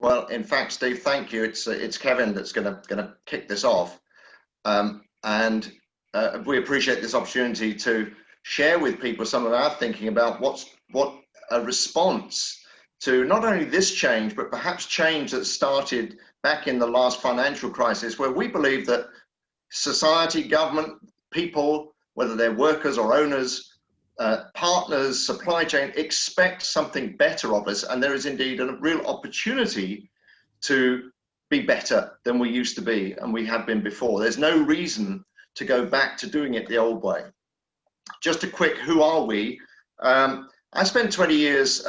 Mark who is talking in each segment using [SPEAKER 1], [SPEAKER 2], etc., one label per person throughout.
[SPEAKER 1] Well, in fact, Steve, thank you. It's Kevin that's gonna kick this off, and we appreciate this opportunity to share with people some of our thinking about what a response to not only this change, but perhaps change that started back in the last financial crisis, where we believe that society, government, people, whether they're workers or owners, partners, supply chain, expect something better of us. And there is indeed a real opportunity to be better than we used to be and we have been before. There's no reason to go back to doing it the old way. Just a quick, who are we? I spent 20 years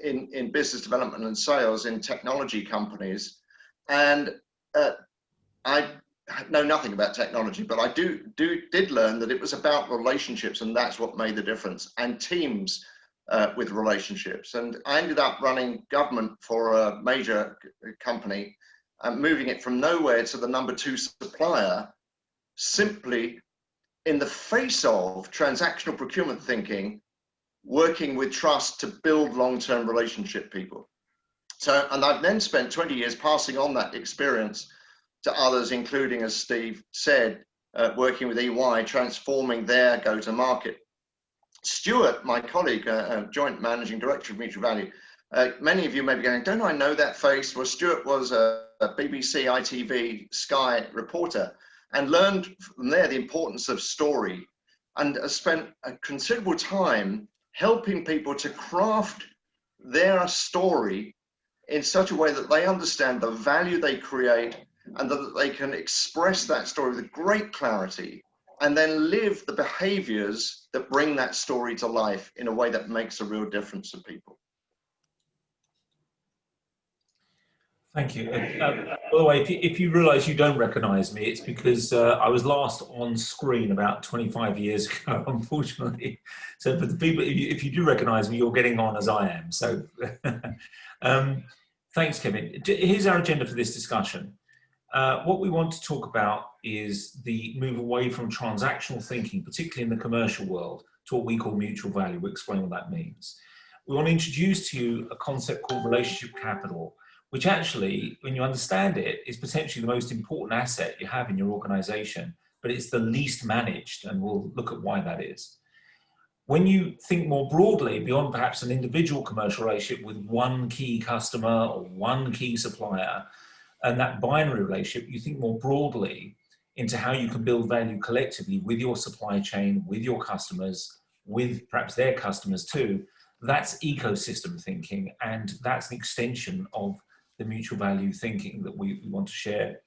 [SPEAKER 1] in business development and sales in technology companies, and I know nothing about technology, but I did learn that it was about relationships, and that's what made the difference, and teams with relationships. And I ended up running government for a major company, moving it from nowhere to the #2 supplier, simply in the face of transactional procurement thinking, working with trust to build long-term relationship people. So, and I've then spent 20 years passing on that experience to others, including, as Steve said, working with EY, transforming their go-to-market. Stuart, my colleague, joint managing director of Mutual Value, many of you may be going, don't I know that face? Well, Stuart was a BBC, ITV, Sky reporter, and learned from there the importance of story, and spent a considerable time helping people to craft their story in such a way that they understand the value they create and that they can express that story with great clarity and then live the behaviors that bring that story to life in a way that makes a real difference to people.
[SPEAKER 2] Thank you. By the way, if you realise you don't recognise me, it's because I was last on screen about 25 years ago, unfortunately. So for the people, if you do recognise me, you're getting on as I am. So thanks, Kevin. Here's our agenda for this discussion. What we want to talk about is the move away from transactional thinking, particularly in the commercial world, to what we call mutual value. We'll explain what that means. We want to introduce to you a concept called relationship capital, which actually, when you understand it, is potentially the most important asset you have in your organization, but it's the least managed, and we'll look at why that is. When you think more broadly, beyond perhaps an individual commercial relationship with one key customer or one key supplier, and that binary relationship, you think more broadly into how you can build value collectively with your supply chain, with your customers, with perhaps their customers too. That's ecosystem thinking, and that's an extension of the mutual value thinking that we want to share.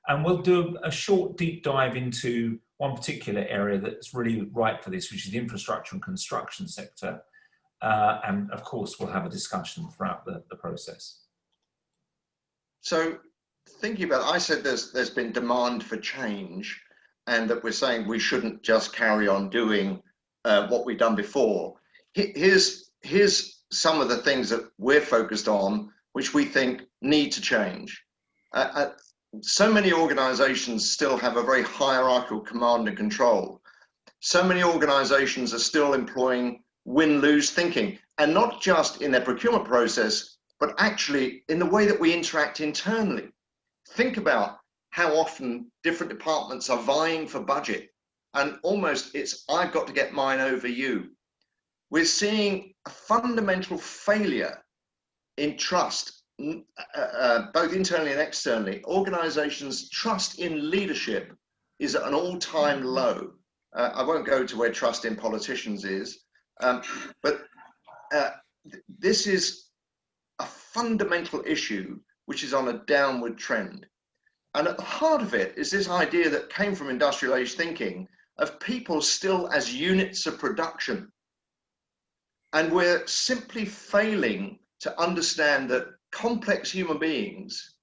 [SPEAKER 2] And we'll do a short deep dive into one particular area that's really right for this, which is the infrastructure and construction sector. And of course, we'll have a discussion throughout the process.
[SPEAKER 1] So thinking about, I said there's been demand for change, and that we're saying we shouldn't just carry on doing what we've done before. Here's some of the things that we're focused on, which we think need to change. So many organizations still have a very hierarchical command and control. So many organizations are still employing win-lose thinking, and not just in their procurement process, but actually in the way that we interact internally. Think about how often different departments are vying for budget, and almost it's, I've got to get mine over you. We're seeing a fundamental failure in trust, both internally and externally. Organizations' trust in leadership is at an all-time low. I won't go to where trust in politicians is, but this is a fundamental issue which is on a downward trend. And at the heart of it is this idea that came from industrial age thinking of people still as units of production. And we're simply failing to understand that complex human beings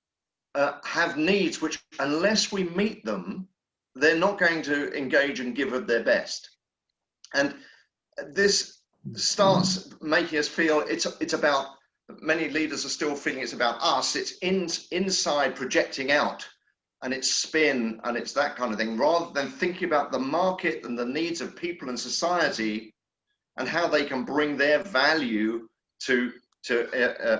[SPEAKER 1] have needs which, unless we meet them, they're not going to engage and give of their best. And this starts making us feel it's about, many leaders are still feeling it's about us, it's inside projecting out, and it's spin, and it's that kind of thing, rather than thinking about the market and the needs of people and society and how they can bring their value to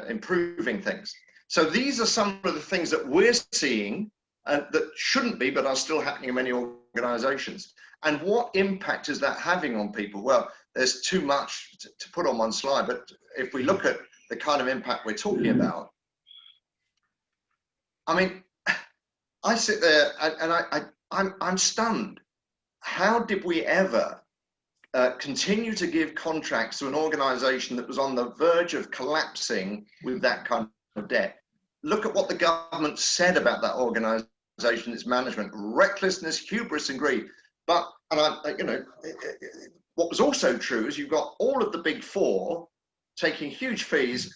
[SPEAKER 1] improving things. So these are some of the things that we're seeing that shouldn't be, but are still happening in many organizations. And what impact is that having on people? Well, there's too much to put on one slide, but if we look at the kind of impact we're talking about, I mean, I sit there and I'm stunned. How did we ever continue to give contracts to an organization that was on the verge of collapsing with that kind of debt? Look at what the government said about that organization, its management: recklessness, hubris, and greed. But, what was also true is you've got all of the big four taking huge fees.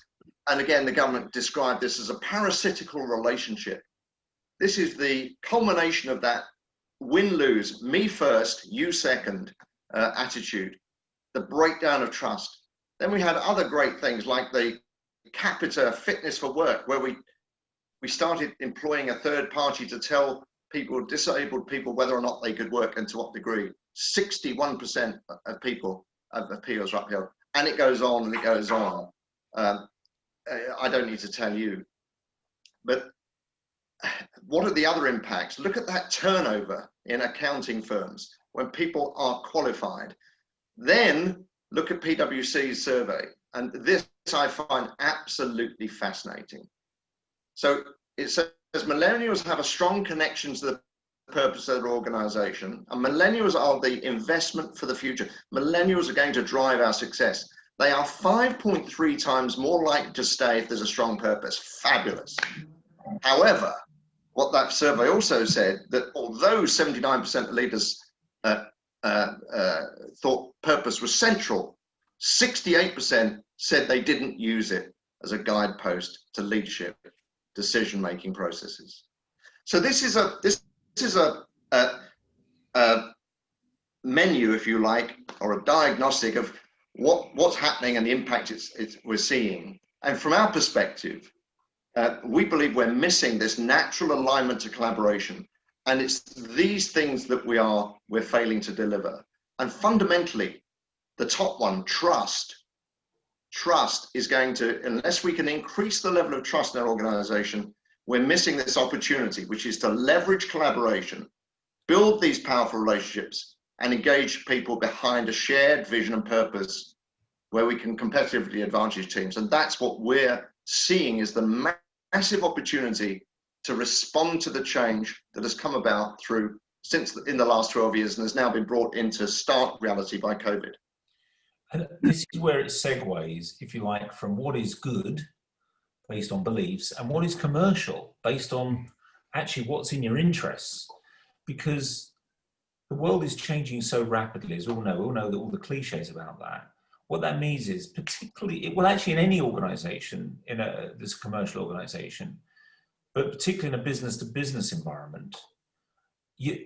[SPEAKER 1] And again, the government described this as a parasitical relationship. This is the culmination of that win-lose, me first, you second attitude, the breakdown of trust. Then we had other great things like the Capita Fitness for Work, where we started employing a third party to tell people, disabled people, whether or not they could work and to what degree. 61% of people of appeals are upheld, and it goes on and it goes on. I don't need to tell you, but what are the other impacts? Look at that turnover in accounting firms when people are qualified. Then look at PwC's survey, and this I find absolutely fascinating. So it says millennials have a strong connection to the purpose of their organization, and millennials are the investment for the future. Millennials are going to drive our success. They are 5.3 times more likely to stay if there's a strong purpose. Fabulous. However, what that survey also said, that although 79% of leaders thought purpose was central, 68% said they didn't use it as a guidepost to leadership decision-making processes. So this is a menu, if you like, or a diagnostic of what's happening and the impact we're seeing. And from our perspective, we believe we're missing this natural alignment to collaboration. And it's these things that we're failing to deliver. And fundamentally, the top one, trust. Trust is going to, unless we can increase the level of trust in our organization, we're missing this opportunity, which is to leverage collaboration, build these powerful relationships, and engage people behind a shared vision and purpose where we can competitively advantage teams. And that's what we're seeing is the massive opportunity to respond to the change that has come about in the last 12 years and has now been brought into stark reality by COVID.
[SPEAKER 2] And this is where it segues, if you like, from what is good based on beliefs and what is commercial based on actually what's in your interests. Because the world is changing so rapidly, as we all know that all the cliches about that. What that means is particularly, well, actually in any organization, this commercial organization, but particularly in a business-to-business environment,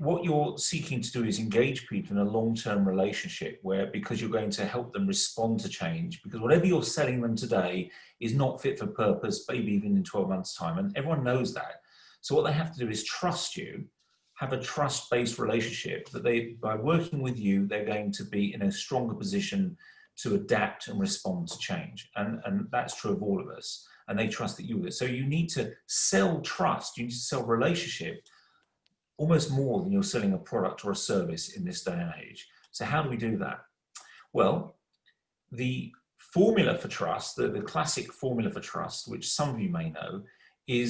[SPEAKER 2] what you're seeking to do is engage people in a long-term relationship where, because you're going to help them respond to change, because whatever you're selling them today is not fit for purpose, maybe even in 12 months' time, and everyone knows that. So what they have to do is trust you, have a trust-based relationship that by working with you, they're going to be in a stronger position to adapt and respond to change. And that's true of all of us. And they trust that you will. So you need to sell trust, you need to sell relationship almost more than you're selling a product or a service in this day and age. So how do we do that? Well, the formula for trust, the classic formula for trust, which some of you may know,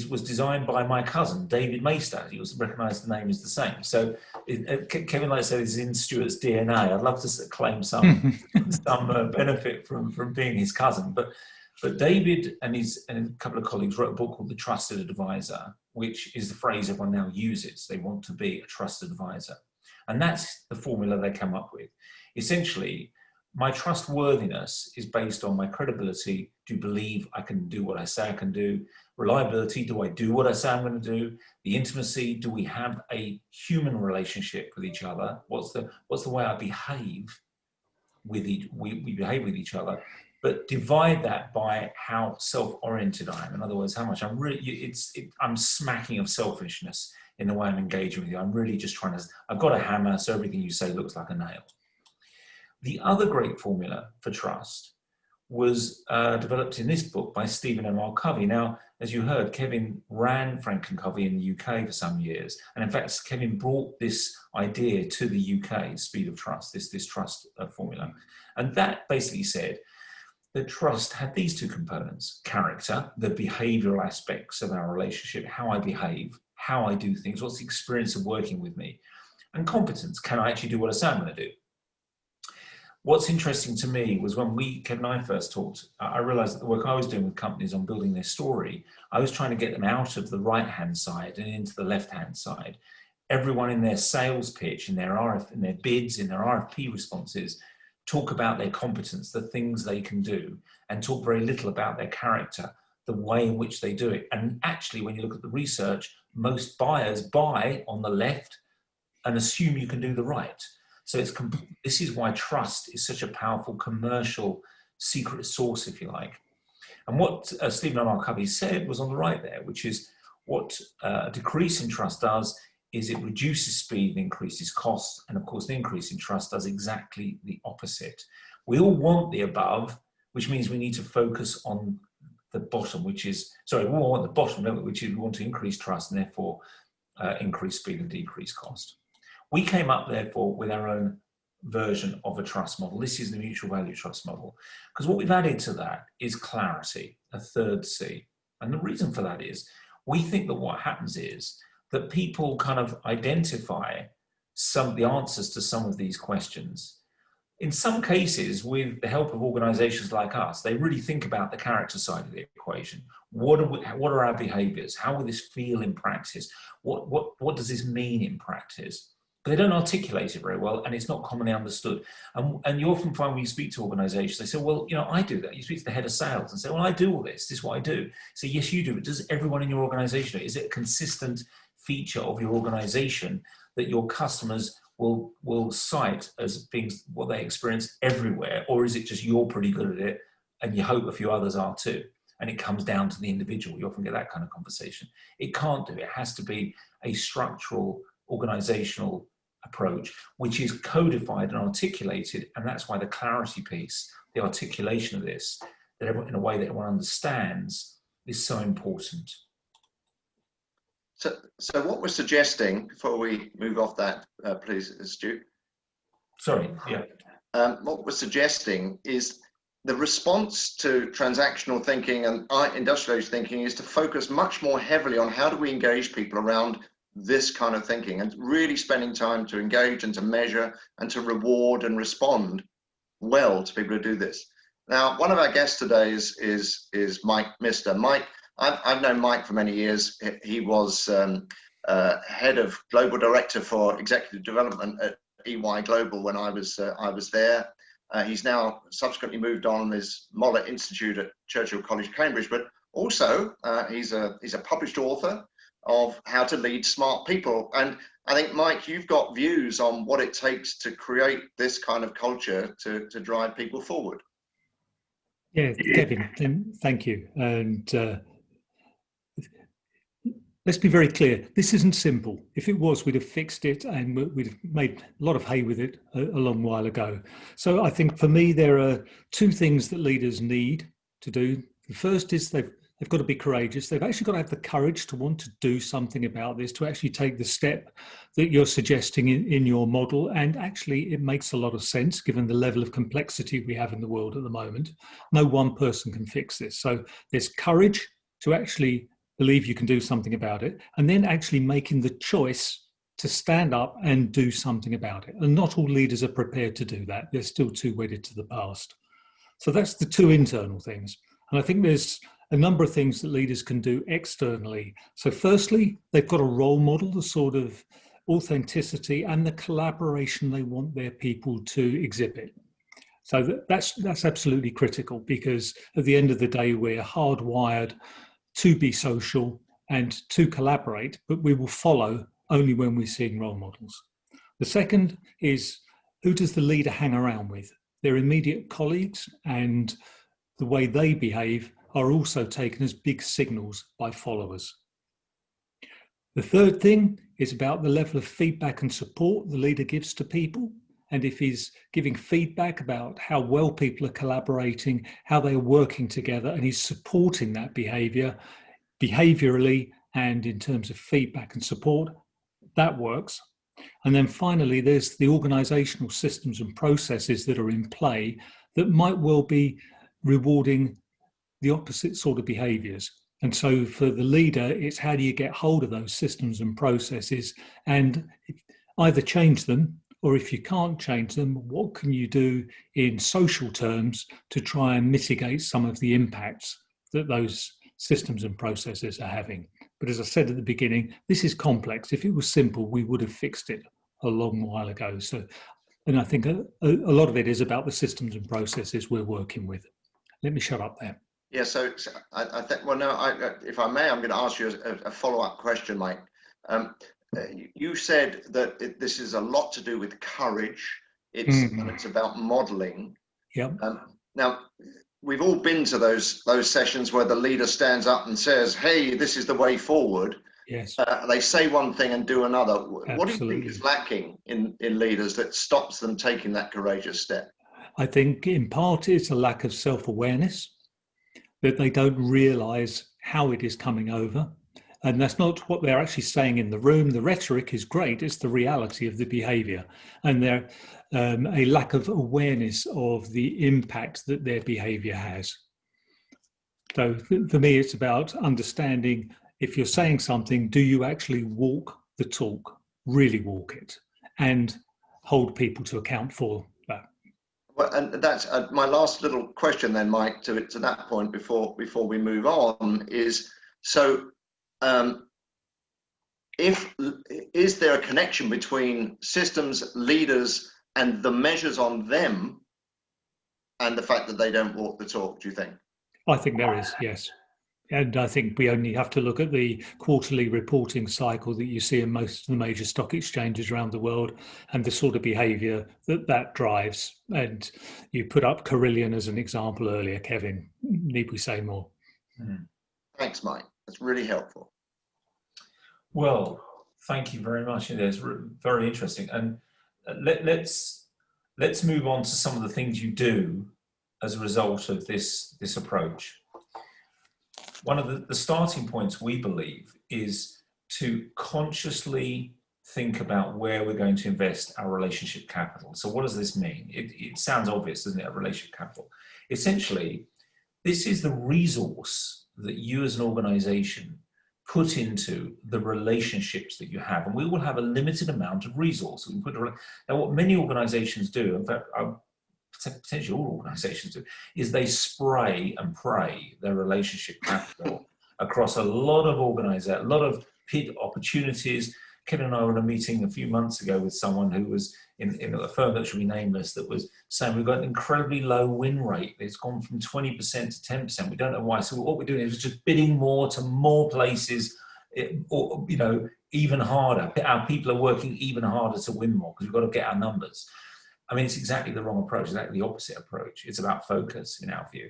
[SPEAKER 2] was designed by my cousin, David Maister. You'll recognise the name is the same. So Kevin, like I said, is in Stuart's DNA. I'd love to claim some benefit from being his cousin. But David and a couple of colleagues wrote a book called The Trusted Advisor, which is the phrase everyone now uses. They want to be a trusted advisor. And that's the formula they come up with. Essentially, my trustworthiness is based on my credibility. Do you believe I can do what I say I can do? Reliability, do I do what I say I'm going to do? The intimacy, do we have a human relationship with each other? What's the way I behave we behave with each other? But divide that by how self-oriented I am. In other words, how much I'm smacking of selfishness in the way I'm engaging with you. I'm really just I've got a hammer, so everything you say looks like a nail. The other great formula for trust was developed in this book by Stephen M.R. Covey. Now, as you heard, Kevin ran Franklin Covey in the UK for some years. And in fact, Kevin brought this idea to the UK, speed of trust, this trust formula. And that basically said that trust had these two components: character, the behavioral aspects of our relationship, how I behave, how I do things, what's the experience of working with me, and competence, can I actually do what I say I'm going to do? What's interesting to me was when Kevin and I first talked, I realized that the work I was doing with companies on building their story, I was trying to get them out of the right-hand side and into the left-hand side. Everyone in their sales pitch, in their bids, in their RFP responses, talk about their competence, the things they can do, and talk very little about their character, the way in which they do it. And actually, when you look at the research, most buyers buy on the left and assume you can do the right. So this is why trust is such a powerful commercial secret sauce, if you like. And what Stephen M.R. Covey said was on the right there, which is what a decrease in trust does is it reduces speed and increases costs. And of course, the increase in trust does exactly the opposite. We all want the above, which means we need to focus on the bottom, we all want the bottom, which is we want to increase trust and therefore increase speed and decrease cost. We came up, therefore, with our own version of a trust model. This is the mutual value trust model, because what we've added to that is clarity, a third C. And the reason for that is we think that what happens is that people kind of identify some of the answers to some of these questions. In some cases, with the help of organizations like us, they really think about the character side of the equation. What are our behaviors? How will this feel in practice? What does this mean in practice? But they don't articulate it very well, and it's not commonly understood. And you often find when you speak to organizations, they say, well, I do that. You speak to the head of sales and say, well, I do all this. This is what I do. So yes, you do, but does everyone in your organization do it? Is it a consistent feature of your organization that your customers will cite as being what they experience everywhere? Or is it just you're pretty good at it and you hope a few others are too? And it comes down to the individual. You often get that kind of conversation. It can't do. It has to be a structural, organizational approach, which is codified and articulated. And that's why the clarity piece, the articulation of this, that everyone, in a way that everyone understands, is so important.
[SPEAKER 1] So what we're suggesting, before we move off that, please, Stuart.
[SPEAKER 2] Sorry, yeah.
[SPEAKER 1] What we're suggesting is the response to transactional thinking and industrial thinking is to focus much more heavily on how do we engage people around this kind of thinking, and really spending time to engage and to measure and to reward and respond well to people who do this. Now, one of our guests today is Mike Maister. Mike, I've known Mike for many years. He was head of global director for executive development at EY Global when I was there. He's now subsequently moved on his Moller Institute at Churchill College, Cambridge, but also he's a published author of How to Lead Smart People. And I think, Mike, you've got views on what it takes to create this kind of culture to drive people forward.
[SPEAKER 3] Yeah, Kevin, thank you. And let's be very clear, this isn't simple. If it was, we'd have fixed it and we'd have made a lot of hay with it a long while ago. So I think for me, there are two things that leaders need to do. The first is they've got to be courageous. They've actually got to have the courage to want to do something about this, to actually take the step that you're suggesting in your model. And actually, it makes a lot of sense given the level of complexity we have in the world at the moment. No one person can fix this. So there's courage to actually believe you can do something about it, and then actually making the choice to stand up and do something about it. And not all leaders are prepared to do that. They're still too wedded to the past. So that's the two internal things. And I think there's a number of things that leaders can do externally. So firstly, they've got a role model, the sort of authenticity and the collaboration they want their people to exhibit. So that's absolutely critical, because at the end of the day, we're hardwired to be social and to collaborate, but we will follow only when we're seeing role models. The second is, who does the leader hang around with? Their immediate colleagues, and the way they behave are also taken as big signals by followers. The third thing is about the level of feedback and support the leader gives to people. and if he's giving feedback about how well people are collaborating, how they're working together, and he's supporting that behavior behaviorally and in terms of feedback and support, that works. And then finally, there's the organizational systems and processes that are in play that might well be rewarding the opposite sort of behaviors. And so for the leader, it's how do you get hold of those systems and processes and either change them, or if you can't change them, what can you do in social terms to try and mitigate some of the impacts that those systems and processes are having. But as I said at the beginning, this is complex. If it was simple, we would have fixed it a long while ago. So, and I think a lot of it is about the systems and processes we're working with. Let me shut up there.
[SPEAKER 1] Yeah, so I think, well, no, if I may, I'm going to ask you a follow-up question, Mike. You said that this is a lot to do with courage. It's about modeling.
[SPEAKER 3] Yep.
[SPEAKER 1] Now, we've all been to those sessions where the leader stands up and says, "Hey, this is the way forward."
[SPEAKER 3] Yes.
[SPEAKER 1] They say one thing and do another.
[SPEAKER 3] Absolutely.
[SPEAKER 1] What do you think is lacking in leaders that stops them taking that courageous step?
[SPEAKER 3] I think in part it's a lack of self-awareness, that they don't realize how it is coming over. And that's not what they're actually saying in the room. The rhetoric is great. It's the reality of the behavior. And they're a lack of awareness of the impact that their behavior has. So for me, it's about understanding, if you're saying something, do you actually walk the talk, really walk it, and hold people to account for that?
[SPEAKER 1] Well, and that's my last little question then, Mike, to that point before we move on is, so is there a connection between systems, leaders, and the measures on them and the fact that they don't walk the talk, do you think?
[SPEAKER 3] I think there is, yes. And I think we only have to look at the quarterly reporting cycle that you see in most of the major stock exchanges around the world and the sort of behaviour that drives. And you put up Carillion as an example earlier, Kevin. Need we say more?
[SPEAKER 1] Thanks, Mike. That's really helpful.
[SPEAKER 2] Well, thank you very much. It's very interesting. And let's move on to some of the things you do as a result of this approach. One of the starting points, we believe, is to consciously think about where we're going to invest our relationship capital. So what does this mean? It sounds obvious, doesn't it, relationship capital? Essentially, this is the resource that you as an organization put into the relationships that you have. And we will have a limited amount of resource. Now, what many organizations do, in fact, potentially all organizations do, is they spray and pray their relationship capital across a lot of opportunities. Kevin and I were in a meeting a few months ago with someone who was in a firm that should be nameless, that was saying we've got an incredibly low win rate. It's gone from 20% to 10%. We don't know why. So what we're doing is just bidding more to more places, or even harder. Our people are working even harder to win more because we've got to get our numbers. I mean, it's exactly the wrong approach, exactly the opposite approach. It's about focus, in our view.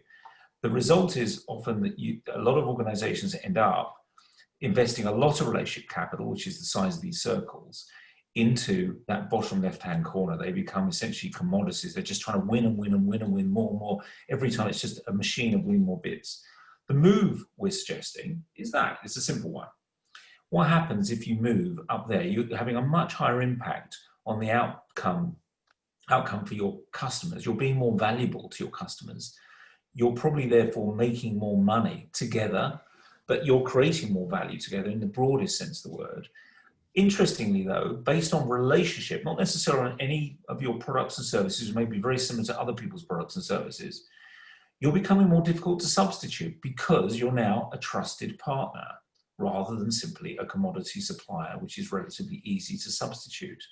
[SPEAKER 2] The result is often that a lot of organizations end up investing a lot of relationship capital, which is the size of these circles, into that bottom left-hand corner. They become essentially commodities. They're just trying to win and win and win and win more and more. Every time it's just a machine of winning more bids. The move we're suggesting is that. It's a simple one. What happens if you move up there? You're having a much higher impact on the outcome for your customers. You're being more valuable to your customers. You're probably therefore making more money together, but you're creating more value together in the broadest sense of the word. Interestingly though, based on relationship, not necessarily on any of your products and services, may be very similar to other people's products and services, you're becoming more difficult to substitute because you're now a trusted partner rather than simply a commodity supplier, which is relatively easy to substitute.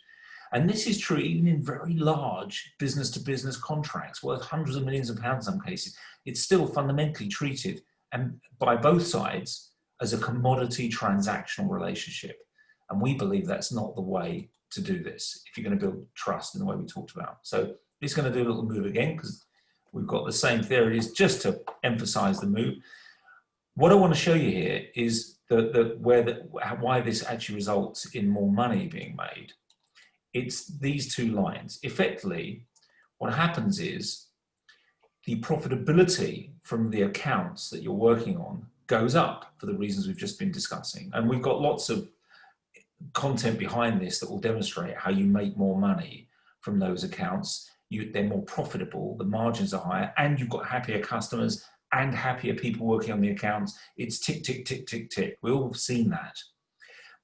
[SPEAKER 2] And this is true even in very large business-to-business contracts worth hundreds of millions of pounds in some cases. It's still fundamentally treated, and by both sides, as a commodity transactional relationship. And we believe that's not the way to do this if you're going to build trust in the way we talked about. So it's going to do a little move again because we've got the same theories just to emphasize the move. What I want to show you here is why this actually results in more money being made it's these two lines. Effectively, what happens is the profitability from the accounts that you're working on goes up for the reasons we've just been discussing. And we've got lots of content behind this that will demonstrate how you make more money from those accounts. They're more profitable, the margins are higher, and you've got happier customers and happier people working on the accounts. It's tick, tick, tick, tick, tick. We've all seen that.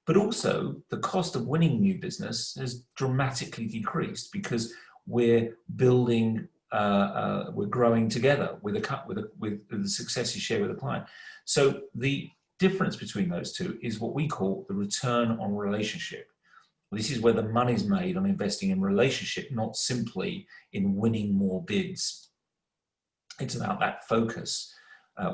[SPEAKER 2] But also the cost of winning new business has dramatically decreased because we're building, we're growing together with the success you share with the client. So the difference between those two is what we call the return on relationship. This is where the money's made on investing in relationship, not simply in winning more bids. It's about that focus,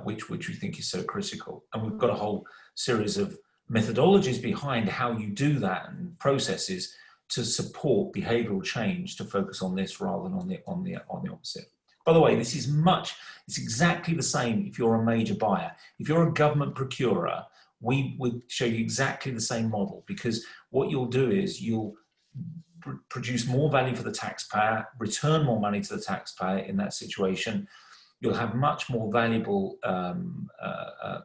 [SPEAKER 2] which we think is so critical. And we've got a whole series of methodologies behind how you do that and processes to support behavioral change to focus on this rather than on the opposite. By the way, it's exactly the same if you're a major buyer. If you're a government procurer, we would show you exactly the same model, because what you'll do is you'll produce more value for the taxpayer, return more money to the taxpayer in that situation. You'll have much more valuable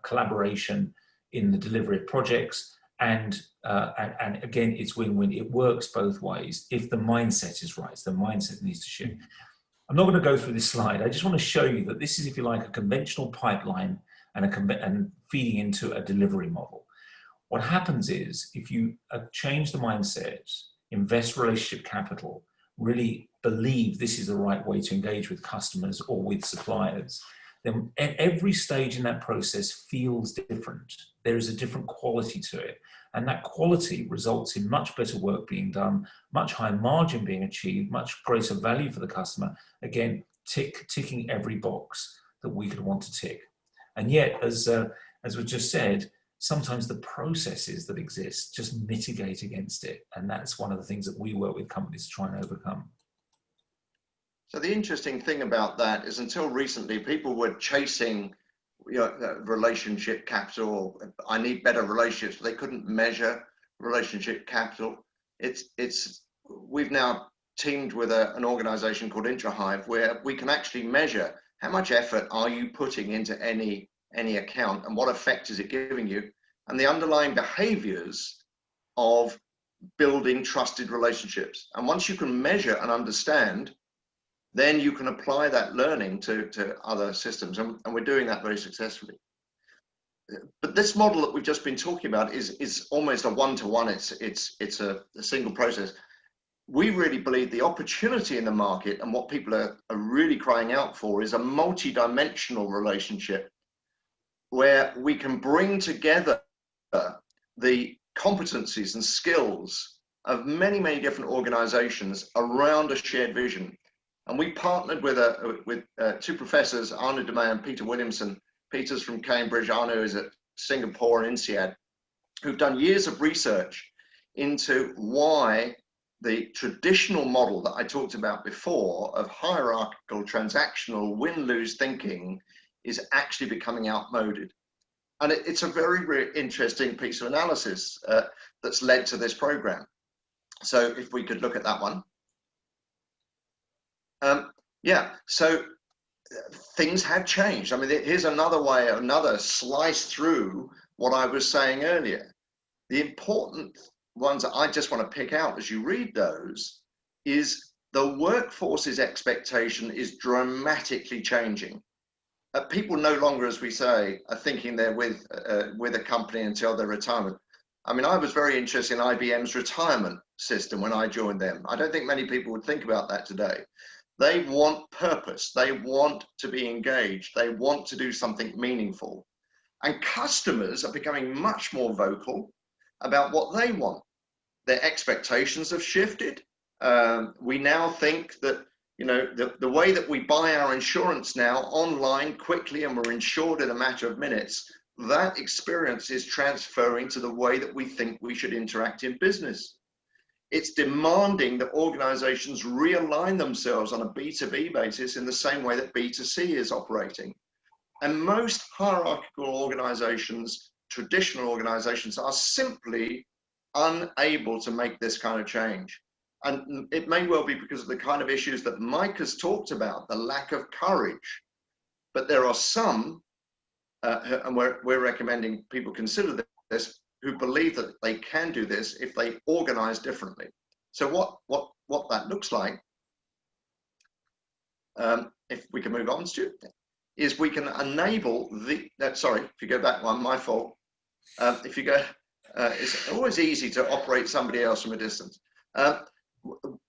[SPEAKER 2] collaboration in the delivery of projects, and again, it's win-win. It works both ways if the mindset is right. So the mindset needs to shift. I'm not going to go through this slide. I just want to show you that this is, if you like, a conventional pipeline and feeding into a delivery model. What happens is, if you change the mindset, invest relationship capital, really believe this is the right way to engage with customers or with suppliers, then at every stage in that process feels different. There is a different quality to it. And that quality results in much better work being done, much higher margin being achieved, much greater value for the customer. Again, ticking every box that we could want to tick. And yet, as we just said, sometimes the processes that exist just mitigate against it. And that's one of the things that we work with companies to try and overcome.
[SPEAKER 1] So the interesting thing about that is, until recently, people were chasing, relationship capital. I need better relationships, but they couldn't measure relationship capital. We've now teamed with an organization called IntraHive, where we can actually measure how much effort are you putting into any account and what effect is it giving you, and the underlying behaviors of building trusted relationships. And once you can measure and understand, then you can apply that learning to other systems, and we're doing that very successfully. But this model that we've just been talking about is almost a one-to-one. It's a single process. We really believe the opportunity in the market, and what people are really crying out for, is a multi-dimensional relationship where we can bring together the competencies and skills of many, many different organizations around a shared vision. And we partnered with two professors, Arno de May and Peter Williamson. Peter's from Cambridge, Arno is at Singapore and INSEAD, who've done years of research into why the traditional model that I talked about before of hierarchical, transactional, win-lose thinking is actually becoming outmoded. And it's a very, very interesting piece of analysis that's led to this program. So if we could look at that one. So things have changed. I mean, here's another way, another slice through what I was saying earlier. The important ones that I just want to pick out as you read those is the workforce's expectation is dramatically changing. People no longer, as we say, are thinking they're with a company until their retirement. I mean, I was very interested in IBM's retirement system when I joined them. I don't think many people would think about that today. They want purpose. They want to be engaged. They want to do something meaningful. And customers are becoming much more vocal about what they want. Their expectations have shifted. We now think that, the way that we buy our insurance now online quickly, and we're insured in a matter of minutes, that experience is transferring to the way that we think we should interact in business. It's demanding that organizations realign themselves on a B2B basis in the same way that B2C is operating. And most hierarchical organizations, traditional organizations, are simply unable to make this kind of change. And it may well be because of the kind of issues that Mike has talked about, the lack of courage. But there are some, and we're recommending people consider this, who believe that they can do this if they organize differently. So what that looks like, if we can move on, Stuart, is we can enable sorry, if you go back one, my fault. If you go, it's always easy to operate somebody else from a distance.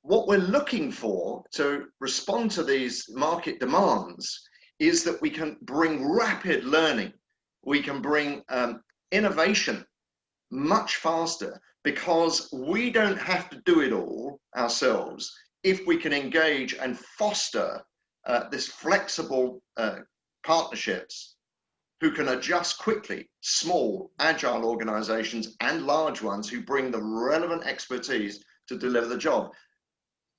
[SPEAKER 1] What we're looking for to respond to these market demands is that we can bring rapid learning. We can bring innovation much faster, because we don't have to do it all ourselves if we can engage and foster this flexible partnerships who can adjust quickly, small, agile organizations and large ones who bring the relevant expertise to deliver the job.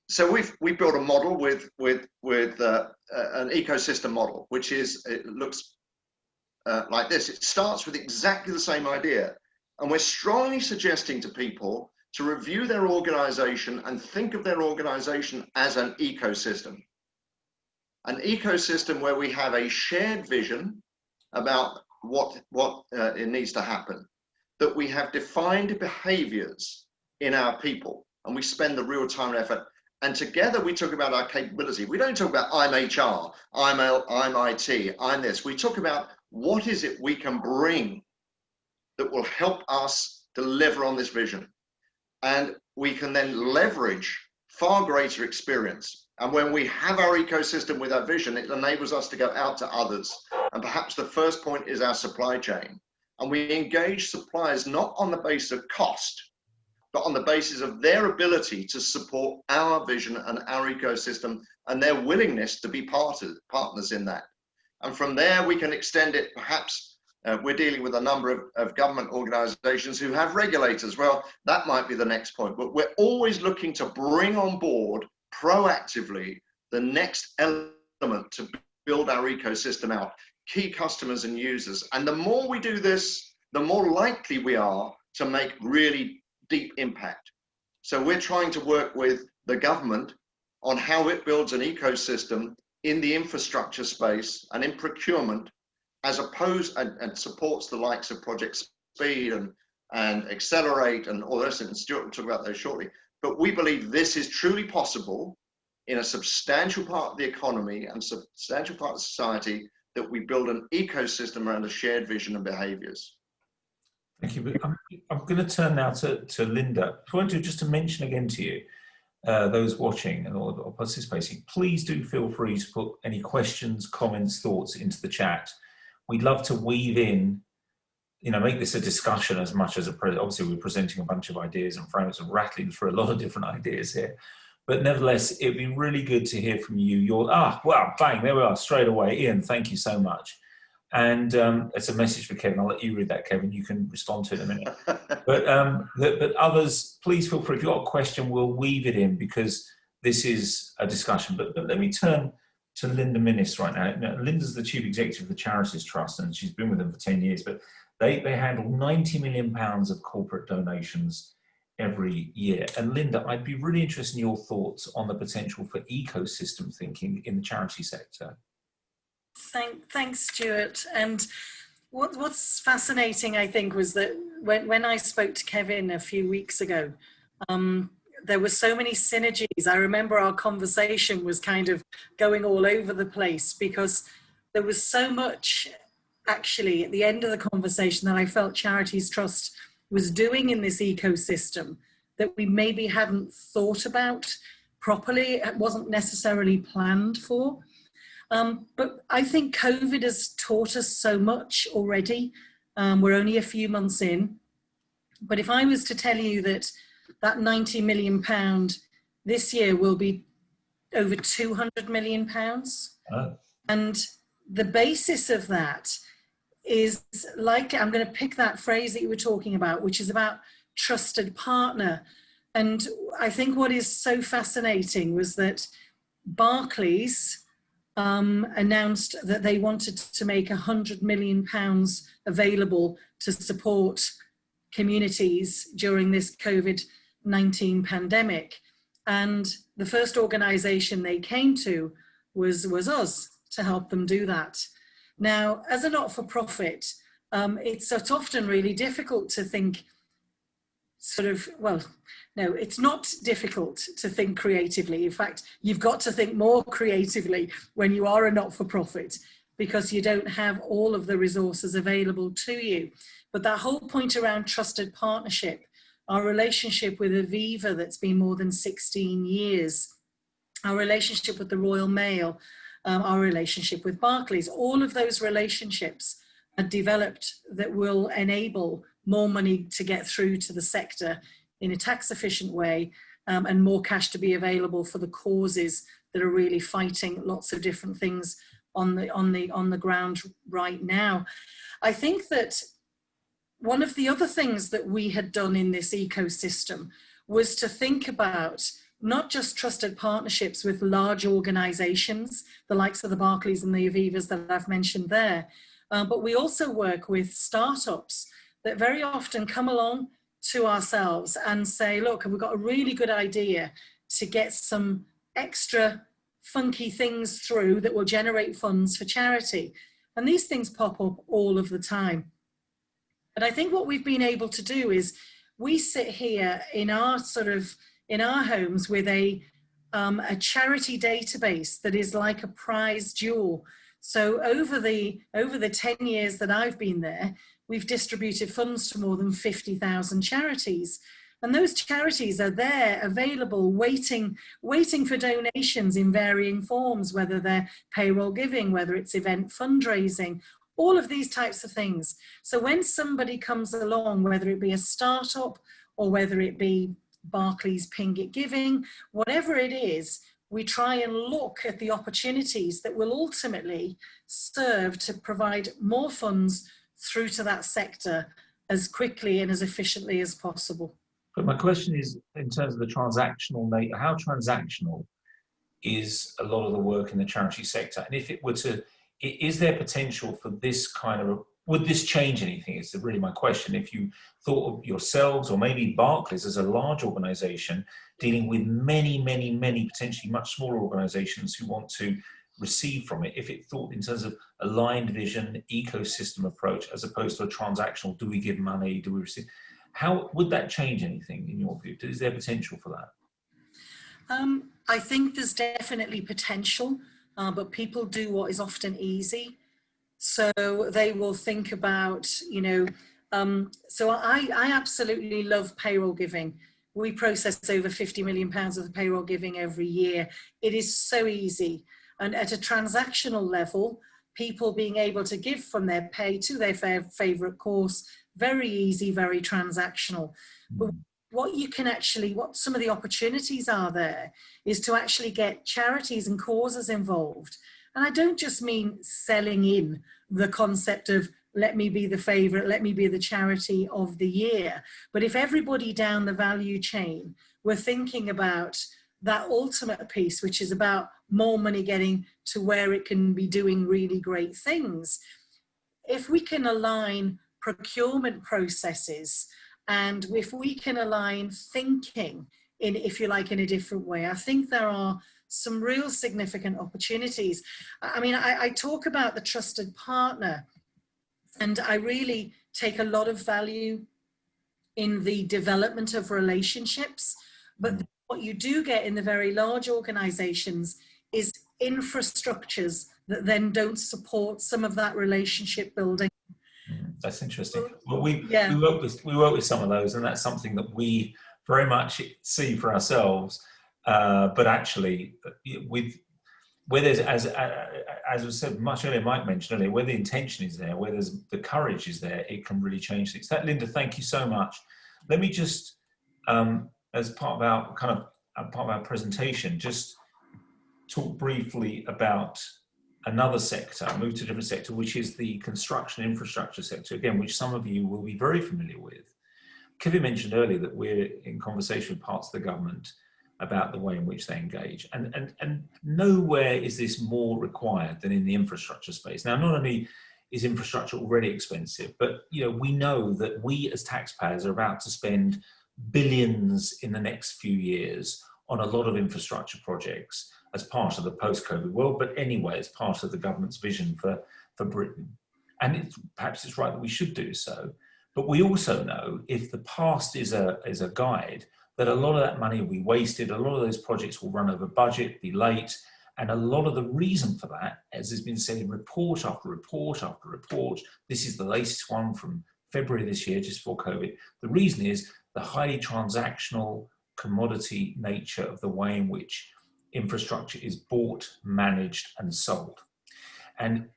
[SPEAKER 1] So we built a model with an ecosystem model, which is, it looks like this. It starts with exactly the same idea. And we're strongly suggesting to people to review their organization and think of their organization as an ecosystem. An ecosystem where we have a shared vision about what it needs to happen, that we have defined behaviors in our people, and we spend the real time and effort. And together we talk about our capability. We don't talk about I'm HR, I'm IT, I'm this. We talk about what is it we can bring that will help us deliver on this vision. And we can then leverage far greater experience. And when we have our ecosystem with our vision, it enables us to go out to others. And perhaps the first point is our supply chain. And we engage suppliers not on the basis of cost, but on the basis of their ability to support our vision and our ecosystem and their willingness to be partners in that. And from there, we can extend it. Perhaps we're dealing with a number of government organizations who have regulators. Well, that might be the next point, but we're always looking to bring on board proactively the next element to build our ecosystem out, key customers and users. And the more we do this, the more likely we are to make really deep impact. So we're trying to work with the government on how it builds an ecosystem in the infrastructure space and in procurement, as opposed and supports the likes of Project Speed and Accelerate and all this, and Stuart will talk about those shortly. But we believe this is truly possible in a substantial part of the economy and substantial part of society, that we build an ecosystem around a shared vision and behaviors.
[SPEAKER 2] Thank you. I'm going to turn now to Linda. I want to just mention again to you, those watching and or participating, please do feel free to put any questions, comments, thoughts into the chat. We'd love to weave in, make this a discussion as much as obviously we're presenting a bunch of ideas and frameworks and rattling through a lot of different ideas here. But nevertheless, it'd be really good to hear from you. Well, bang, there we are, straight away. Ian, thank you so much. And it's a message for Kevin. I'll let you read that, Kevin. You can respond to it in a minute. But others, please feel free. If you've got a question, we'll weave it in, because this is a discussion. But let me turn to Linda Minnis right now. Linda's the Chief Executive of the Charities Trust, and she's been with them for 10 years. But they handle £90 million of corporate donations every year. And Linda, I'd be really interested in your thoughts on the potential for ecosystem thinking in the charity sector.
[SPEAKER 4] Thanks, Stuart. And what's fascinating, I think, was that when I spoke to Kevin a few weeks ago, there were so many synergies. I remember our conversation was kind of going all over the place, because there was so much actually at the end of the conversation that I felt Charities Trust was doing in this ecosystem that we maybe hadn't thought about properly. It wasn't necessarily planned for. But I think COVID has taught us so much already. We're only a few months in. But if I was to tell you that £90 million this year will be over £200 million. Oh. And the basis of that is, like, I'm going to pick that phrase that you were talking about, which is about trusted partner. And I think what is so fascinating was that Barclays announced that they wanted to make £100 million available to support communities during this COVID-19 pandemic. And the first organisation they came to was us to help them do that. Now, as a not-for-profit, it's often really difficult to think no, it's not difficult to think creatively. In fact, you've got to think more creatively when you are a not-for-profit, because you don't have all of the resources available to you. But that whole point around trusted partnership, our relationship with Aviva that's been more than 16 years, our relationship with the Royal Mail, our relationship with Barclays, all of those relationships are developed that will enable more money to get through to the sector in a tax efficient way, and more cash to be available for the causes that are really fighting lots of different things on the ground right now. I think that one of the other things that we had done in this ecosystem was to think about not just trusted partnerships with large organizations, the likes of the Barclays and the Avivas that I've mentioned there, but we also work with startups that very often come along to ourselves and say, look, we've got a really good idea to get some extra funky things through that will generate funds for charity. And these things pop up all of the time. But I think what we've been able to do is we sit here in our homes with a charity database that is like a prize jewel. So over the 10 years that I've been there, we've distributed funds to more than 50,000 charities. And those charities are there, available, waiting for donations in varying forms, whether they're payroll giving, whether it's event fundraising, all of these types of things. So when somebody comes along, whether it be a startup or whether it be Barclays Ping It Giving, whatever it is, we try and look at the opportunities that will ultimately serve to provide more funds through to that sector as quickly and as efficiently as possible.
[SPEAKER 2] But my question is, in terms of the transactional nature, how transactional is a lot of the work in the charity sector? And if it were to, is there potential for this kind of, would this change anything? Is really my question. If you thought of yourselves or maybe Barclays as a large organization dealing with many, many, many potentially much smaller organizations who want to receive from it, if it thought in terms of aligned vision, ecosystem approach, as opposed to a transactional, do we give money, do we receive, how would that change anything in your view? Is there potential for that?
[SPEAKER 4] I think there's definitely potential, but people do what is often easy. So they will think about, so I absolutely love payroll giving. We process over £50 million of payroll giving every year. It is so easy. And at a transactional level, people being able to give from their pay to their favorite course, very easy, very transactional. But what some of the opportunities are there is to actually get charities and causes involved. And I don't just mean selling in the concept of let me be the favorite, let me be the charity of the year. But if everybody down the value chain were thinking about that ultimate piece, which is about more money getting to where it can be doing really great things, if we can align procurement processes and if we can align thinking in, if you like, in a different way, I think there are some real significant opportunities. I mean, I talk about the trusted partner, and I really take a lot of value in the development of relationships. But what you do get in the very large organizations is infrastructures that then don't support some of that relationship building.
[SPEAKER 2] That's interesting. Well, we work with some of those, and that's something that we very much see for ourselves. But actually, where there's, as was said much earlier, Mike mentioned earlier, where the intention is there, where there's the courage is there, it can really change things. Linda, thank you so much. Let me just, as part of our presentation, just talk briefly about another sector, move to a different sector, which is the construction infrastructure sector, again, which some of you will be very familiar with. Kevin mentioned earlier that we're in conversation with parts of the government about the way in which they engage. And nowhere is this more required than in the infrastructure space. Now, not only is infrastructure already expensive, but we know that we as taxpayers are about to spend billions in the next few years on a lot of infrastructure projects as part of the post-COVID world, but anyway, as part of the government's vision for Britain. And perhaps it's right that we should do so. But we also know, if the past is a guide, that a lot of that money will be wasted, a lot of those projects will run over budget, be late, and a lot of the reason for that, as has been said in report after report after report, this is the latest one from February this year, just before COVID, the reason is the highly transactional commodity nature of the way in which infrastructure is bought, managed, and sold. And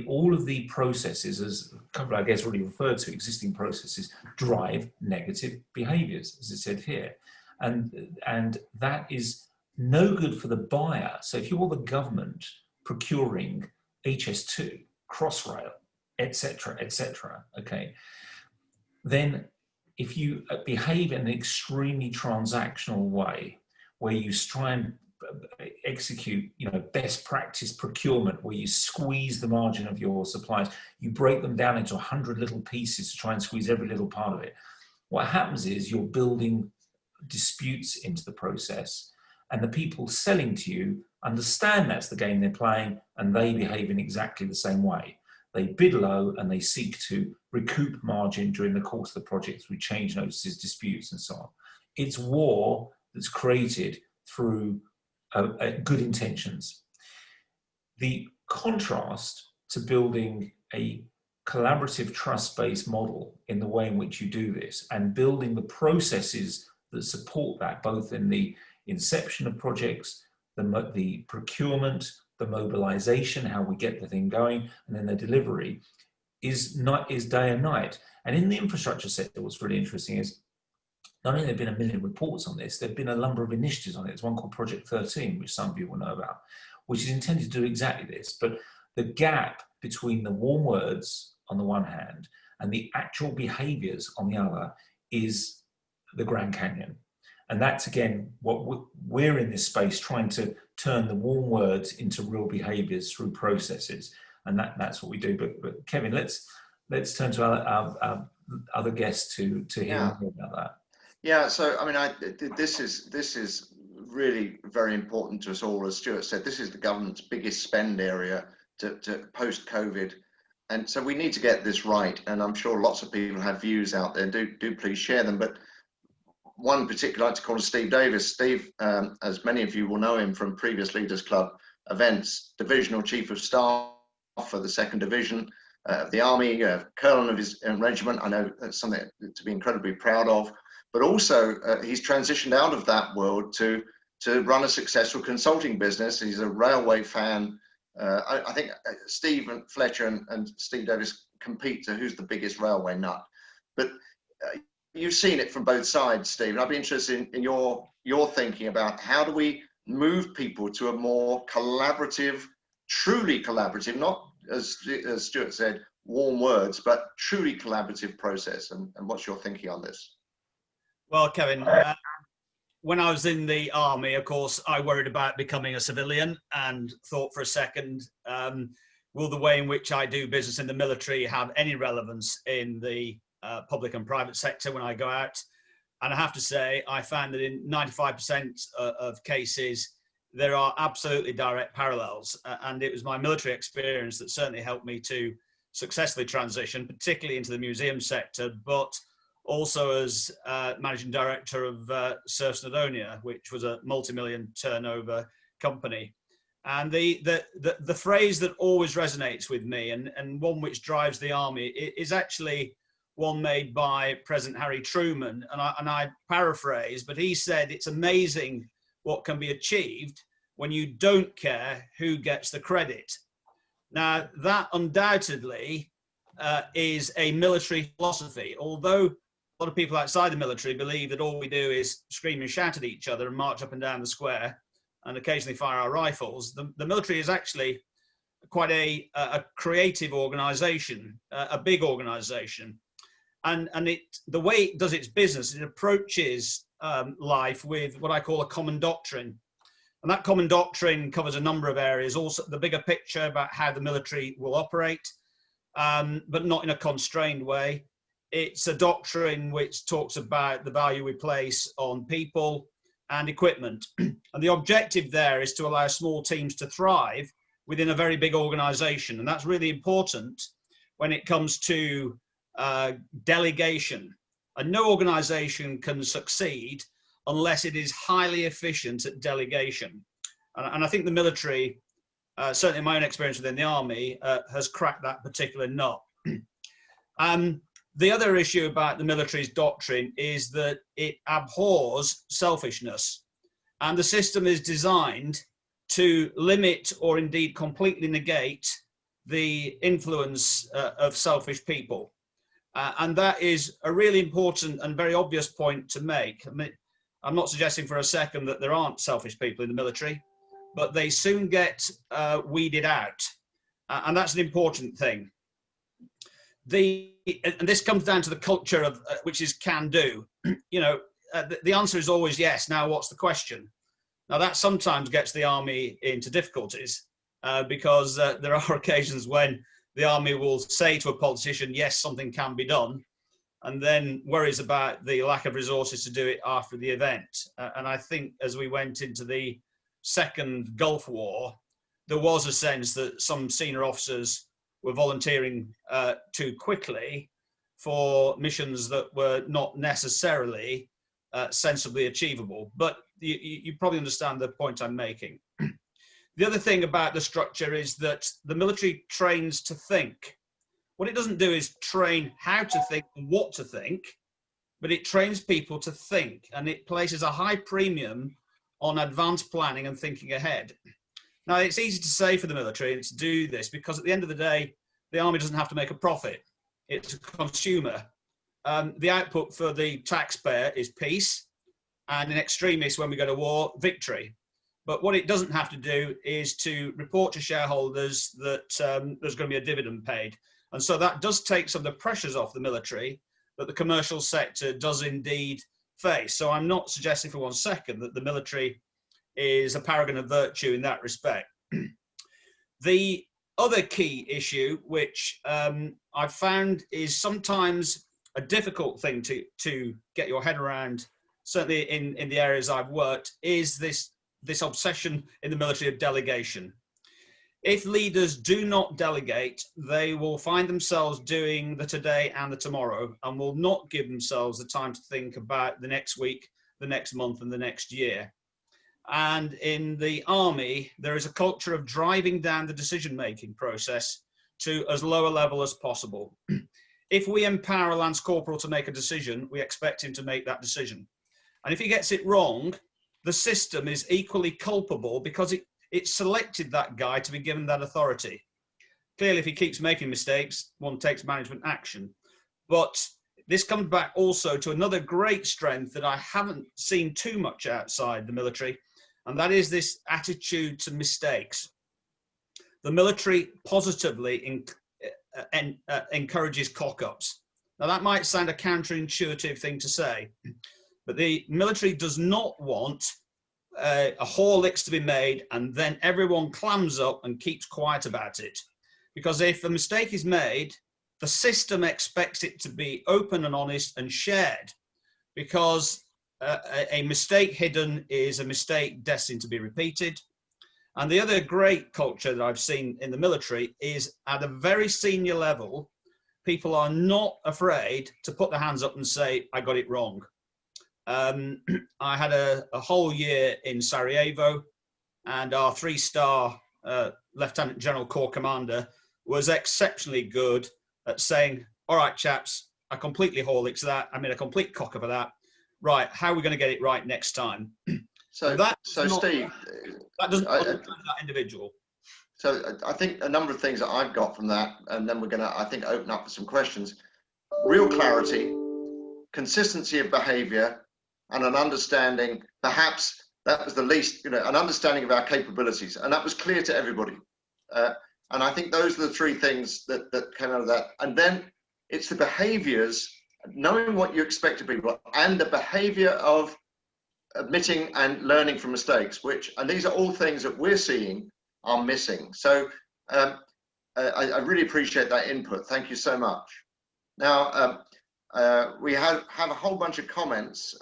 [SPEAKER 2] all of the processes, as a couple I guess already referred to, existing processes, drive negative behaviours, as it said here. And that is no good for the buyer. So if you're the government procuring HS2, Crossrail, etc., okay, then if you behave in an extremely transactional way, where you try and execute, best practice procurement, where you squeeze the margin of your suppliers, you break them down into 100 little pieces to try and squeeze every little part of it. What happens is you're building disputes into the process, and the people selling to you understand that's the game they're playing, and they behave in exactly the same way. They bid low and they seek to recoup margin during the course of the project through change notices, disputes, and so on. It's war that's created through good intentions. The contrast to building a collaborative trust-based model in the way in which you do this, and building the processes that support that, both in the inception of projects, the procurement, the mobilization, how we get the thing going, and then the delivery, is day and night. And in the infrastructure sector, what's really interesting is not only have there been 1 million reports on this, there have been a number of initiatives on it. There's one called Project 13, which some of you will know about, which is intended to do exactly this. But the gap between the warm words on the one hand and the actual behaviors on the other is the Grand Canyon. And that's, again, what we're in this space trying to turn the warm words into real behaviors through processes. And that's what we do. But Kevin, let's turn to our other guests to hear more about that.
[SPEAKER 1] Yeah, so I mean, this is really very important to us all. As Stuart said, this is the government's biggest spend area to post-COVID, and so we need to get this right. And I'm sure lots of people have views out there. Do please share them. But one particular I'd like to call is Steve Davis. Steve, as many of you will know him from previous Leaders Club events, Divisional Chief of Staff for the 2nd Division of the Army, Colonel of his regiment. I know that's something to be incredibly proud of. But also, he's transitioned out of that world to run a successful consulting business. He's a railway fan. I think Steve and Fletcher and Steve Davis compete to who's the biggest railway nut. But you've seen it from both sides, Steve. And I'd be interested in your thinking about how do we move people to a more collaborative, truly collaborative, not as Stuart said, warm words, but truly collaborative process. And what's your thinking on this?
[SPEAKER 5] Well, Kevin, when I was in the army, of course, I worried about becoming a civilian and thought for a second, will the way in which I do business in the military have any relevance in the public and private sector when I go out? And I have to say, I found that in 95% of cases, there are absolutely direct parallels. And it was my military experience that certainly helped me to successfully transition, particularly into the museum sector, but also as managing director of Surf Snowdonia, which was a multi-million turnover company. And the phrase that always resonates with me, and one which drives the army, is actually one made by President Harry Truman. And I paraphrase, but he said, it's amazing what can be achieved when you don't care who gets the credit. Now, that undoubtedly is a military philosophy, although a lot of people outside the military believe that all we do is scream and shout at each other and march up and down the square and occasionally fire our rifles. The military is actually quite a creative organization, a big organization. And the way it does its business, it approaches life with what I call a common doctrine. And that common doctrine covers a number of areas, also the bigger picture about how the military will operate, but not in a constrained way. It's a doctrine which talks about the value we place on people and equipment. And the objective there is to allow small teams to thrive within a very big organization. And that's really important when it comes to delegation. And no organization can succeed unless it is highly efficient at delegation. And I think the military, certainly in my own experience within the army, has cracked that particular nut. The other issue about the military's doctrine is that it abhors selfishness, and the system is designed to limit or indeed completely negate the influence of selfish people. And that is a really important and very obvious point to make. I mean, I'm not suggesting for a second that there aren't selfish people in the military, but they soon get weeded out. And that's an important thing. And this comes down to the culture of which is can do. You know, the answer is always yes. Now, what's the question? Now, that sometimes gets the army into difficulties because there are occasions when the army will say to a politician, yes, something can be done, and then worries about the lack of resources to do it after the event. And I think as we went into the second Gulf War, there was a sense that some senior officers were volunteering too quickly for missions that were not necessarily sensibly achievable. But you probably understand the point I'm making. The other thing about the structure is that the military trains to think. What it doesn't do is train how to think and what to think, but it trains people to think, and it places a high premium on advanced planning and thinking ahead. Now, it's easy to say for the military to do this because at the end of the day, the army doesn't have to make a profit. It's a consumer. The output for the taxpayer is peace, and in extremis, when we go to war, victory. But what it doesn't have to do is to report to shareholders that there's going to be a dividend paid. And so that does take some of the pressures off the military that the commercial sector does indeed face. So I'm not suggesting for 1 second that the military is a paragon of virtue in that respect. The other key issue, which I've found is sometimes a difficult thing to get your head around, certainly in the areas I've worked, is this obsession in the military of delegation. If leaders do not delegate, they will find themselves doing the today and the tomorrow and will not give themselves the time to think about the next week, the next month, and the next year. And in the army, there is a culture of driving down the decision-making process to as low a level as possible. If we empower a lance corporal to make a decision, we expect him to make that decision. And if he gets it wrong, the system is equally culpable because it selected that guy to be given that authority. Clearly, if he keeps making mistakes, one takes management action. But this comes back also to another great strength that I haven't seen too much outside the military, and that is this attitude to mistakes. The military positively encourages cock-ups. Now, that might sound a counterintuitive thing to say, but the military does not want a Horlicks to be made and then everyone clams up and keeps quiet about it. Because if a mistake is made, the system expects it to be open and honest and shared, because a mistake hidden is a mistake destined to be repeated. And the other great culture that I've seen in the military is at a very senior level, people are not afraid to put their hands up and say, I got it wrong. I had a whole year in Sarajevo, and our 3-star Lieutenant General Corps Commander was exceptionally good at saying, all right, chaps, I completely Horlicks that. I made a complete cock up of that. Right, how are we going to get it right next time?
[SPEAKER 1] So Steve,
[SPEAKER 5] that doesn't that individual.
[SPEAKER 1] So I think a number of things that I've got from that, and then we're going to, I think, open up for some questions. Real clarity, consistency of behaviour, and an understanding, perhaps that was the least, an understanding of our capabilities, and that was clear to everybody. And I think those are the 3 things that came out of that. And then it's the behaviours, knowing what you expect of people, and the behaviour of admitting and learning from mistakes, and these are all things that we're seeing are missing. So I really appreciate that input. Thank you so much. Now, We have a whole bunch of comments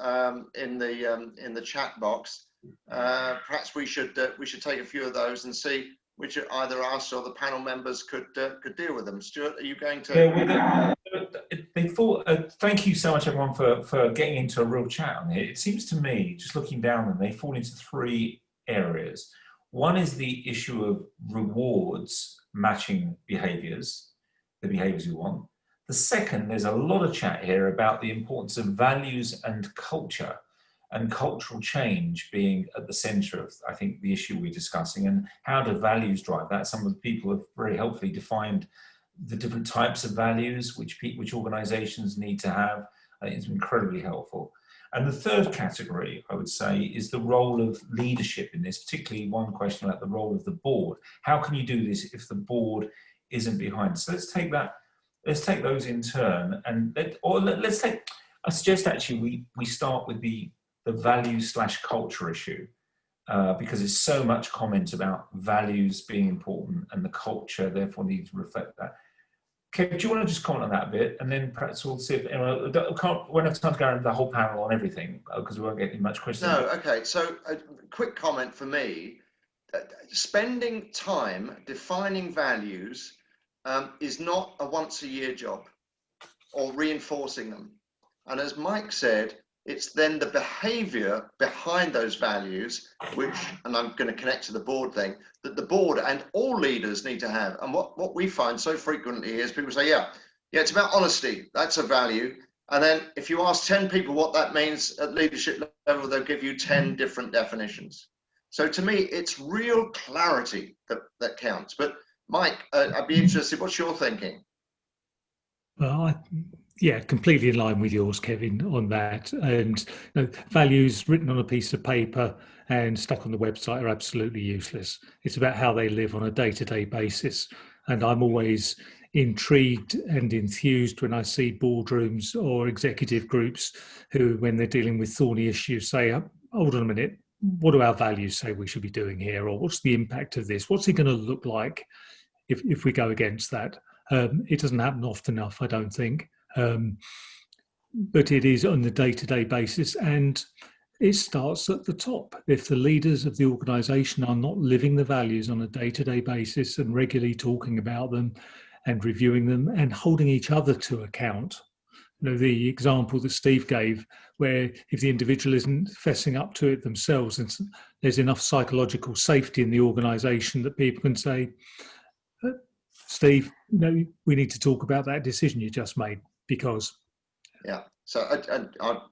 [SPEAKER 1] in the chat box. Perhaps we should take a few of those and see which either us or the panel members could deal with them. Stuart, are you going to?
[SPEAKER 2] Yeah, thank you so much, everyone, for getting into a real chat on it. It seems to me, just looking down them, they fall into three areas. One is the issue of rewards matching behaviours, the behaviours we want. The second, there's a lot of chat here about the importance of values and culture, and cultural change being at the centre of, I think, the issue we're discussing, and how do values drive that? Some of the people have very helpfully defined the different types of values which organisations need to have. I think it's incredibly helpful. And the third category, I would say, is the role of leadership in this, particularly one question about the role of the board. How can you do this if the board isn't behind? So let's take those in turn, and let's take, I suggest actually we start with the value/culture issue, because there's so much comment about values being important and the culture therefore needs to reflect that. Kev, do you want to just comment on that a bit, and then perhaps we'll see if anyone, we won't have time to go around the whole panel on everything because we won't get much questions.
[SPEAKER 1] No, okay. So a quick comment for me: spending time defining values is not a once-a-year job, or reinforcing them. And as Mike said, it's then the behavior behind those values, which, and I'm going to connect to the board thing, that the board and all leaders need to have. And what we find so frequently is people say, yeah, it's about honesty. That's a value. And then if you ask 10 people what that means at leadership level, they'll give you 10 different definitions. So to me, it's real clarity that counts. But Mike, I'd be interested, what's your thinking?
[SPEAKER 3] Well, yeah, completely in line with yours, Kevin, on that. And values written on a piece of paper and stuck on the website are absolutely useless. It's about how they live on a day-to-day basis. And I'm always intrigued and enthused when I see boardrooms or executive groups who, when they're dealing with thorny issues, say, hold on a minute, what do our values say we should be doing here? Or what's the impact of this? What's it going to look like if we go against that? It doesn't happen often enough, I don't think. But it is on the day-to-day basis, and it starts at the top. If the leaders of the organisation are not living the values on a day-to-day basis and regularly talking about them and reviewing them and holding each other to account, the example that Steve gave, where if the individual isn't fessing up to it themselves, and there's enough psychological safety in the organisation that people can say, Steve, we need to talk about that decision you just made, because
[SPEAKER 1] yeah. So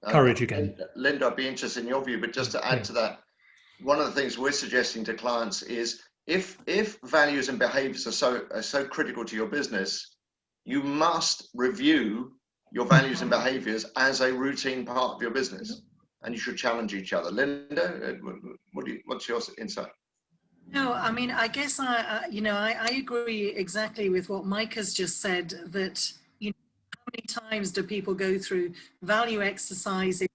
[SPEAKER 3] courage again.
[SPEAKER 1] Linda, I'd be interested in your view, but just to add to that, one of the things we're suggesting to clients is if values and behaviours are so critical to your business, you must review your values and behaviours as a routine part of your business, and you should challenge each other. Linda, what's your insight?
[SPEAKER 4] No, I mean, I guess I agree exactly with what Mike has just said, that, how many times do people go through value exercises,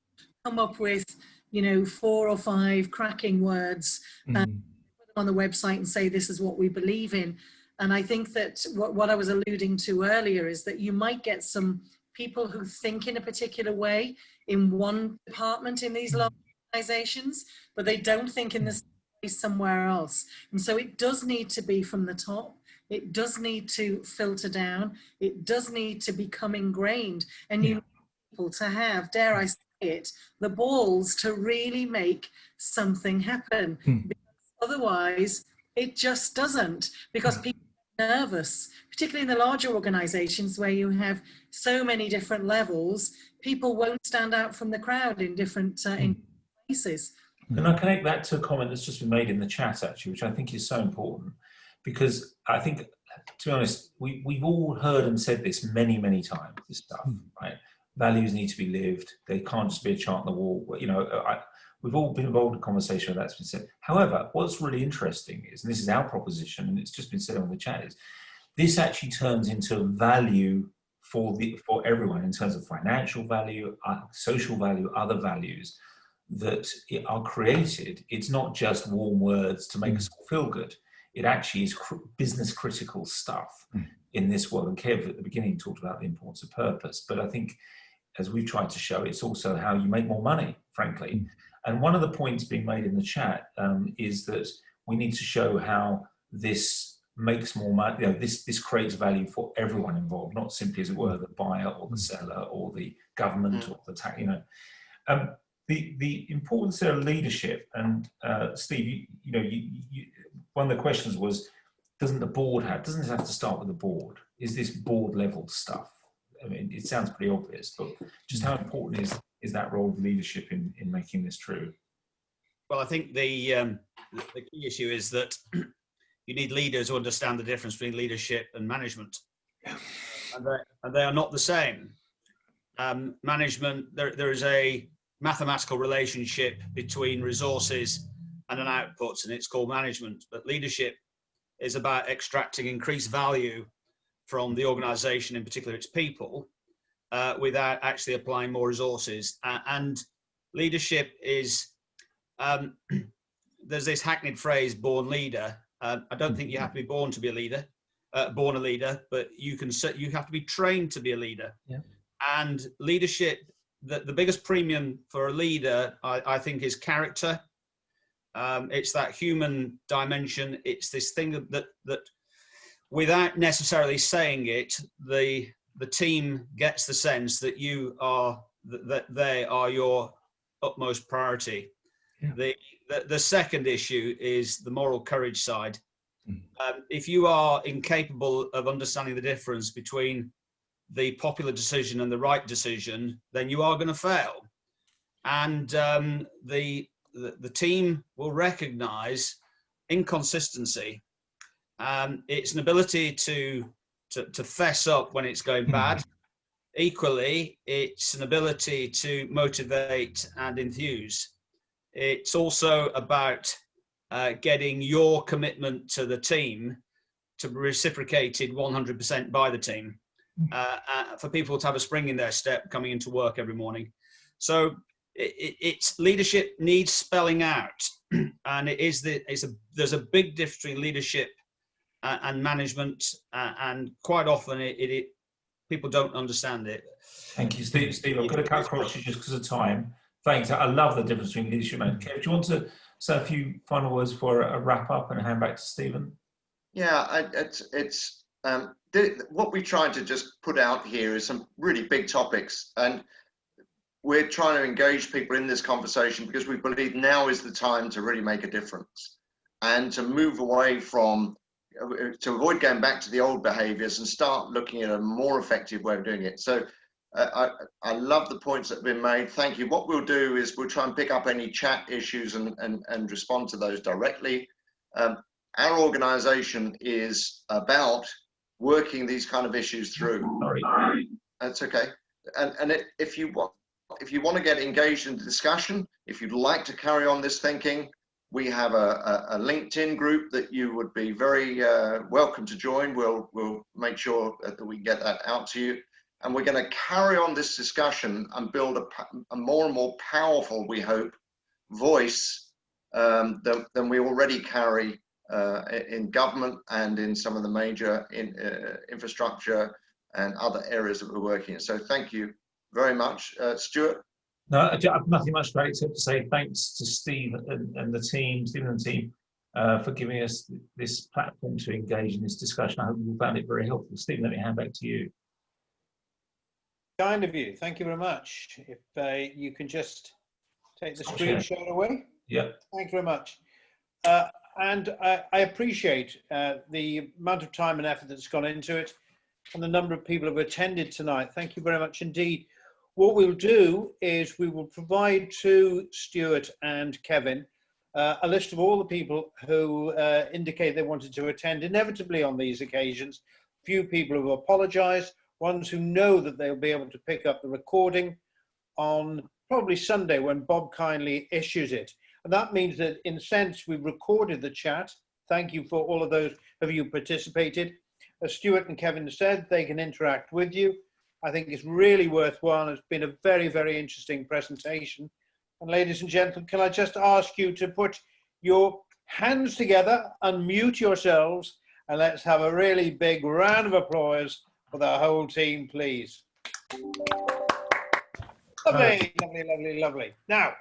[SPEAKER 4] come up with, 4 or 5 cracking words, and put them on the website and say, this is what we believe in. And I think that what I was alluding to earlier is that you might get some people who think in a particular way in one department in these large organizations, but they don't think in the somewhere else. And so it does need to be from the top. It does need to filter down. It does need to become ingrained. And you need people to have, dare I say it, the balls to really make something happen. Because otherwise, it just doesn't. Because people are nervous, particularly in the larger organizations where you have so many different levels. People won't stand out from the crowd in different places.
[SPEAKER 2] Can I connect that to a comment that's just been made in the chat, actually, which I think is so important, because I think, to be honest, we've all heard and said this many, many times, this stuff, right? Values need to be lived. They can't just be a chart on the wall. We've all been involved in a conversation where that's been said. However, what's really interesting is, and this is our proposition, and it's just been said on the chat, is this actually turns into value for everyone in terms of financial value, social value, other values that are created. It's not just warm words to make us all feel good. It actually is business critical stuff in this world. And Kev at the beginning talked about the importance of purpose, but I think as we've tried to show, it's also how you make more money, frankly. And one of the points being made in the chat is that we need to show how this makes more money, you know, this creates value for everyone involved, not simply, as it were, the buyer or the seller or the government or the tax, you know. The importance there of leadership, and Steve, one of the questions was, doesn't this have to start with the board? Is this board level stuff? I mean, it sounds pretty obvious, but just how important is that role of leadership in making this true?
[SPEAKER 5] Well, I think the key issue is that you need leaders who understand the difference between leadership and management, and they are not the same. Management, there is a mathematical relationship between resources and an output, and it's called management. But leadership is about extracting increased value from the organization, in particular its people, without actually applying more resources. And leadership is, there's this hackneyed phrase, born leader. I don't think you have to be born to be a leader, born a leader, but you have to be trained to be a leader.
[SPEAKER 2] Yeah.
[SPEAKER 5] And leadership, the biggest premium for a leader, I think, is character. It's that human dimension. It's this thing that without necessarily saying it, the team gets the sense that that they are your utmost priority. Yeah. The second issue is the moral courage side. If you are incapable of understanding the difference between the popular decision and the right decision, then you are going to fail. And the team will recognize inconsistency. It's an ability to fess up when it's going bad. Equally, it's an ability to motivate and enthuse. It's also about getting your commitment to the team to be reciprocated 100% by the team, for people to have a spring in their step coming into work every morning. So it's leadership needs spelling out, and there's a big difference between leadership and management, and quite often people don't understand it.
[SPEAKER 2] Thank you, Steve. Steve, I've got to cut across you just because of time. Thanks. I love the difference between leadership and management. Kev, do you want to say a few final words for a wrap up and hand back to Stephen?
[SPEAKER 1] Yeah, what we tried to just put out here is some really big topics, and we're trying to engage people in this conversation because we believe now is the time to really make a difference and to move away from, to avoid going back to the old behaviors and start looking at a more effective way of doing it. So I love the points that have been made. Thank you. What we'll do is we'll try and pick up any chat issues and respond to those directly. Our organization is about working these kind of issues through.
[SPEAKER 2] Sorry.
[SPEAKER 1] That's okay. And if you want to get engaged in the discussion, if you'd like to carry on this thinking, we have a LinkedIn group that you would be very welcome to join. We'll make sure that we get that out to you. And we're going to carry on this discussion and build a more and more powerful, we hope, voice than we already carry in government and in some of the major infrastructure and other areas that we're working in. So thank you very much. Stuart?
[SPEAKER 2] No, I have nothing much to add except to say thanks to Steve and the team, for giving us this platform to engage in this discussion. I hope you found it very helpful. Stephen, let me hand back to you.
[SPEAKER 6] Kind of you. Thank you very much. If you can just take the screenshot away.
[SPEAKER 2] Yeah.
[SPEAKER 6] Thank you very much. And I appreciate the amount of time and effort that's gone into it and the number of people who have attended tonight. Thank you very much indeed. What we'll do is we will provide to Stuart and Kevin a list of all the people who indicate they wanted to attend inevitably on these occasions. Few people who apologised, ones who know that they'll be able to pick up the recording on probably Sunday when Bob kindly issues it. And that means that in a sense we've recorded the chat. Thank you for all of those of you who participated. As Stuart and Kevin said, they can interact with you. I think it's really worthwhile. It's been a very, very interesting presentation. And ladies and gentlemen, can I just ask you to put your hands together, unmute yourselves, and let's have a really big round of applause for the whole team, please. Lovely, lovely, lovely, lovely. Now,